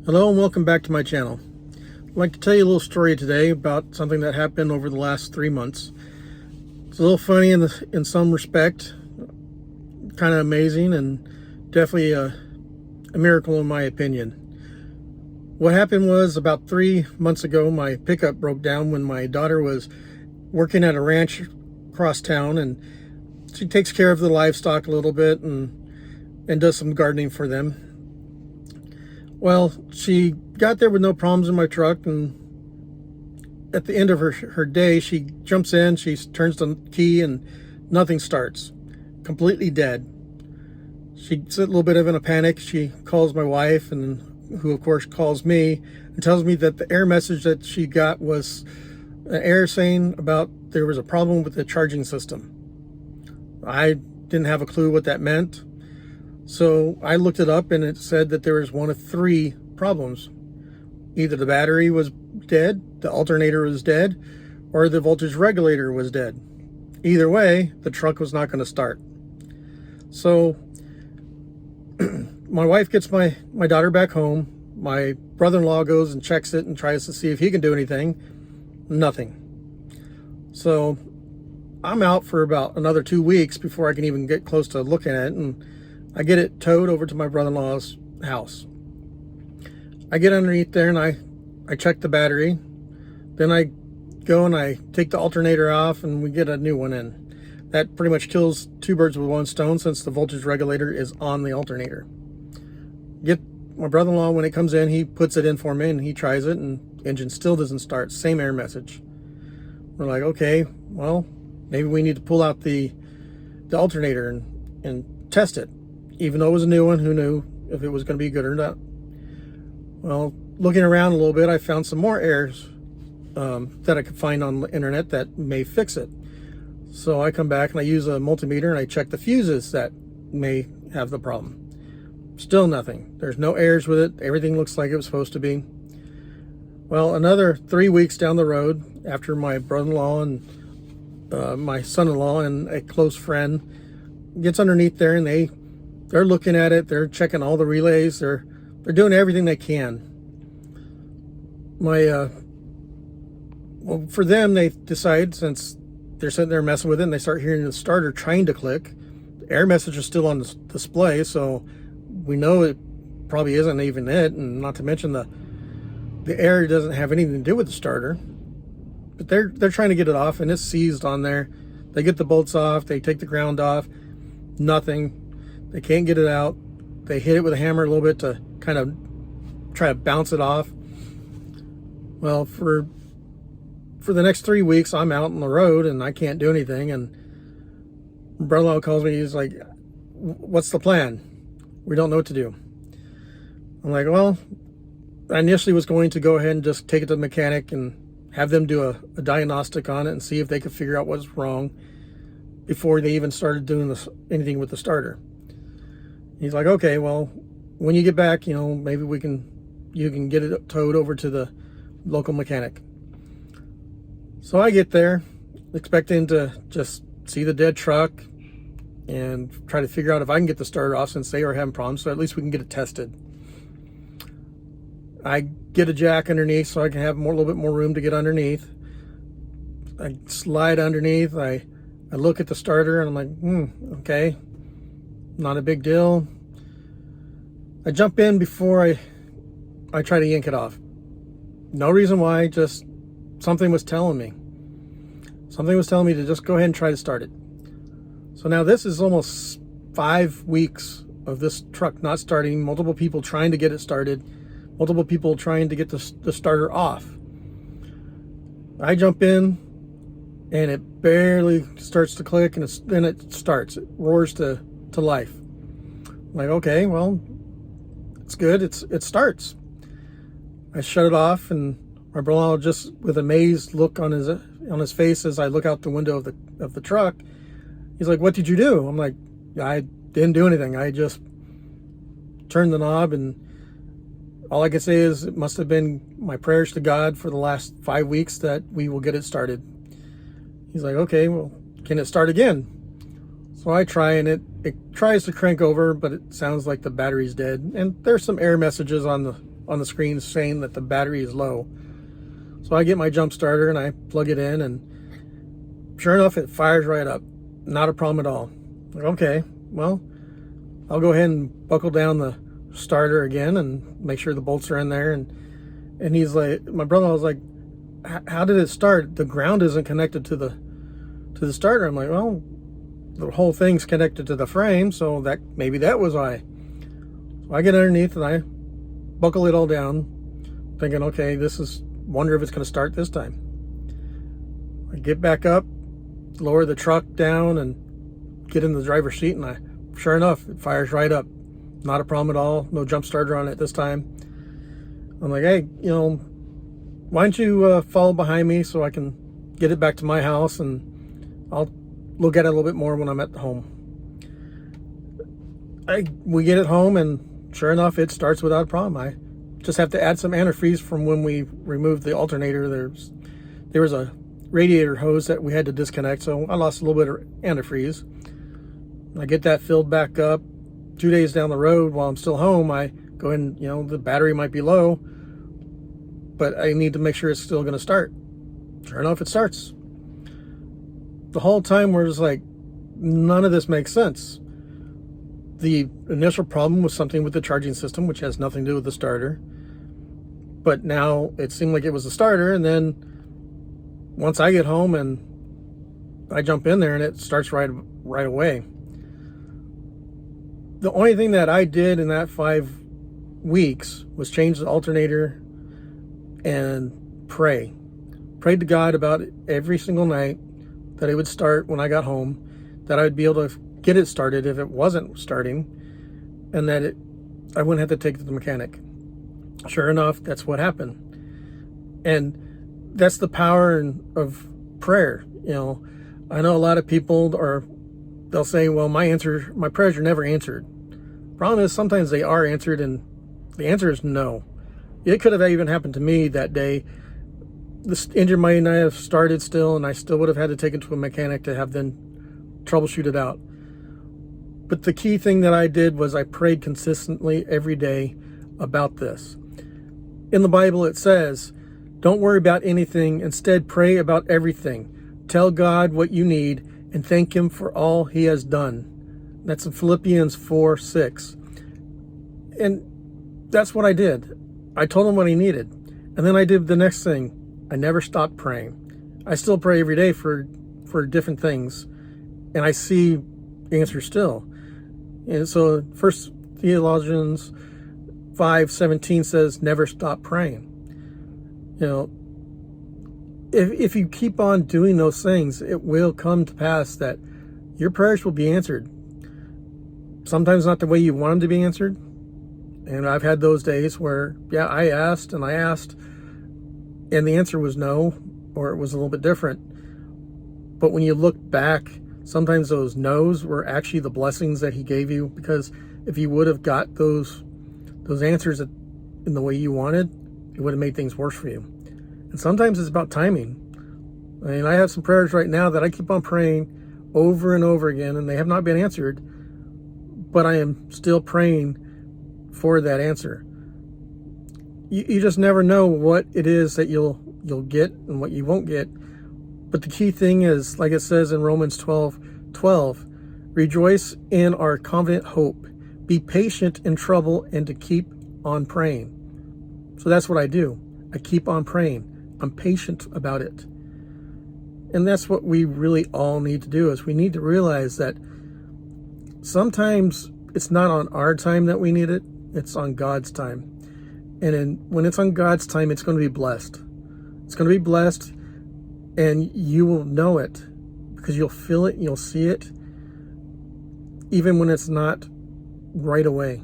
Hello and welcome back to my channel. I'd like to tell you a little story today about something that happened over the last 3 months. It's a little funny in some respect, kind of amazing, and definitely a miracle in my opinion. What happened was about 3 months ago, my pickup broke down when my daughter was working at a ranch across town, and she takes care of the livestock a little bit and does some gardening for them. Well, she got there with no problems in my truck, and at the end of her day, she jumps in, she turns the key, and nothing starts. Completely dead. She's a little bit in a panic. She calls my wife, and who of course calls me, and tells me that the error message that she got was an error saying about there was a problem with the charging system. I didn't have a clue what that meant. So I looked it up, and it said that there was one of 3 problems. Either the battery was dead, the alternator was dead, or the voltage regulator was dead. Either way, the truck was not going to start. So my wife gets my daughter back home. My brother-in-law goes and checks it and tries to see if he can do anything. Nothing. So I'm out for about another 2 weeks before I can even get close to looking at it, and I get it towed over to my brother-in-law's house. I get underneath there and I check the battery. Then I go and I take the alternator off, and we get a new one in. That pretty much kills 2 birds with 1 stone, since the voltage regulator is on the alternator. Get my brother-in-law, when it comes in, he puts it in for me and he tries it, and engine still doesn't start. Same error message. We're like, okay, well, maybe we need to pull out the alternator and test it. Even though it was a new one, who knew if it was going to be good or not? Well, looking around a little bit, I found some more errors that I could find on the internet that may fix it. So I come back and I use a multimeter and I check the fuses that may have the problem. Still nothing. There's no errors with it. Everything looks like it was supposed to be. Well, another 3 weeks down the road, after my brother-in-law and my son-in-law and a close friend gets underneath there, and they're looking at it, they're checking all the relays, they're doing everything they can. Well, for them, they decide, since they're sitting there messing with it and they start hearing the starter trying to click, the error message is still on the display, so we know it probably isn't even it, and not to mention the error doesn't have anything to do with the starter. But they're trying to get it off, and it's seized on there. They get the bolts off, they take the ground off, nothing. They can't get it out. They hit it with a hammer a little bit to kind of try to bounce it off. Well, for the next 3 weeks, I'm out on the road and I can't do anything. And my brother-in-law calls me. He's like, "What's the plan? We don't know what to do." I'm like, well, I initially was going to go ahead and just take it to the mechanic and have them do a diagnostic on it and see if they could figure out what's wrong before they even started doing anything with the starter. He's like, okay, well, when you get back, maybe you can get it towed over to the local mechanic. So I get there expecting to just see the dead truck and try to figure out if I can get the starter off, since they are having problems, so at least we can get it tested. I get a jack underneath so I can have a little bit more room to get underneath. I slide underneath, I look at the starter, and I'm like, okay, not a big deal. I jump in before I try to yank it off. No reason why, just something was telling me. Something was telling me to just go ahead and try to start it. So now this is almost 5 weeks of this truck not starting, multiple people trying to get it started, multiple people trying to get the starter off. I jump in, and it barely starts to click, and then it starts. It roars to life. I'm like, okay, well, it's good. It starts. I shut it off, and my brother-in-law, just with an amazed look on his face as I look out the window of the truck, he's like, "What did you do?" I'm like, "I didn't do anything. I just turned the knob, and all I can say is it must have been my prayers to God for the last 5 weeks that we will get it started." He's like, "Okay, well, can it start again?" So I try, and it tries to crank over, but it sounds like the battery's dead. And there's some error messages on on the screen saying that the battery is low. So I get my jump starter and I plug it in, and sure enough, it fires right up. Not a problem at all. Like, okay, well, I'll go ahead and buckle down the starter again and make sure the bolts are in there. And he's like, my brother was like, how did it start? The ground isn't connected to the starter. I'm like, well, the whole thing's connected to the frame, so that maybe that was why. So I get underneath and I buckle it all down, thinking, okay, wonder if it's going to start this time. I get back up, lower the truck down, and get in the driver's seat, and sure enough, it fires right up. Not a problem at all. No jump starter on it this time. I'm like, hey, why don't you follow behind me so I can get it back to my house, and I'll look at it a little bit more when I'm at home. We get it home, and sure enough, it starts without a problem. I just have to add some antifreeze from when we removed the alternator. There was a radiator hose that we had to disconnect, so I lost a little bit of antifreeze. I get that filled back up. 2 days down the road, while I'm still home, I go in, the battery might be low, but I need to make sure it's still going to start. Sure enough, it starts. The whole time we're just like, none of this makes sense. The initial problem was something with the charging system, which has nothing to do with the starter. But now it seemed like it was the starter, and then once I get home and I jump in there and it starts right away. The only thing that I did in that 5 weeks was change the alternator and pray. Prayed to God about it every single night, that it would start when I got home, that I would be able to get it started if it wasn't starting, and that I wouldn't have to take it to the mechanic. Sure enough, that's what happened. And that's the power of prayer. I know a lot of people they'll say, well, my prayers are never answered. Problem is, sometimes they are answered, and the answer is no. It could have even happened to me that day. The engine might not have started still, and I still would have had to take it to a mechanic to have them troubleshoot it out. But the key thing that I did was I prayed consistently every day about this. In the Bible it says, don't worry about anything, instead pray about everything. Tell God what you need and thank Him for all He has done. That's in Philippians 4:6. And that's what I did. I told Him what He needed. And then I did the next thing. I never stopped praying. I still pray every day for different things. And I see answers still. And so 1 Thessalonians 5:17 says, never stop praying. If you keep on doing those things, it will come to pass that your prayers will be answered. Sometimes not the way you want them to be answered. And I've had those days where, I asked, and the answer was no, or it was a little bit different. But when you look back, sometimes those no's were actually the blessings that He gave you, because if you would have got those answers in the way you wanted, it would have made things worse for you. And sometimes it's about timing. I mean, I have some prayers right now that I keep on praying over and over again, and they have not been answered, but I am still praying for that answer. You just never know what it is that you'll get and what you won't get. But the key thing is, like it says in Romans 12:12, rejoice in our confident hope. Be patient in trouble, and to keep on praying. So that's what I do. I keep on praying. I'm patient about it. And that's what we really all need to do, is we need to realize that sometimes it's not on our time that we need it. It's on God's time. And when it's on God's time, it's going to be blessed. It's going to be blessed, and you will know it because you'll feel it, you'll see it, even when it's not right away.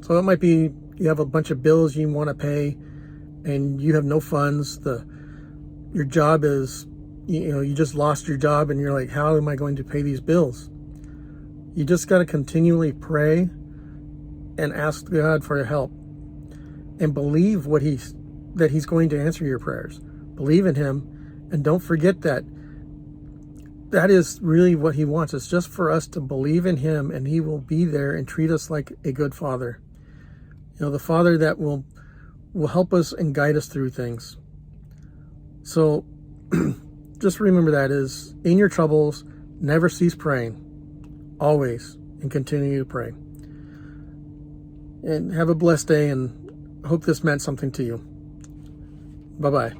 So it might be you have a bunch of bills you want to pay, and you have no funds. Your job is, you just lost your job, and you're like, how am I going to pay these bills? You just got to continually pray and ask God for help, and believe that He's going to answer your prayers. Believe in Him, and don't forget that is really what He wants. It's just for us to believe in Him, and He will be there and treat us like a good Father. The Father that will will help us and guide us through things. So just remember that is, in your troubles, never cease praying, always, and continue to pray. And have a blessed day, and hope this meant something to you. Bye-bye.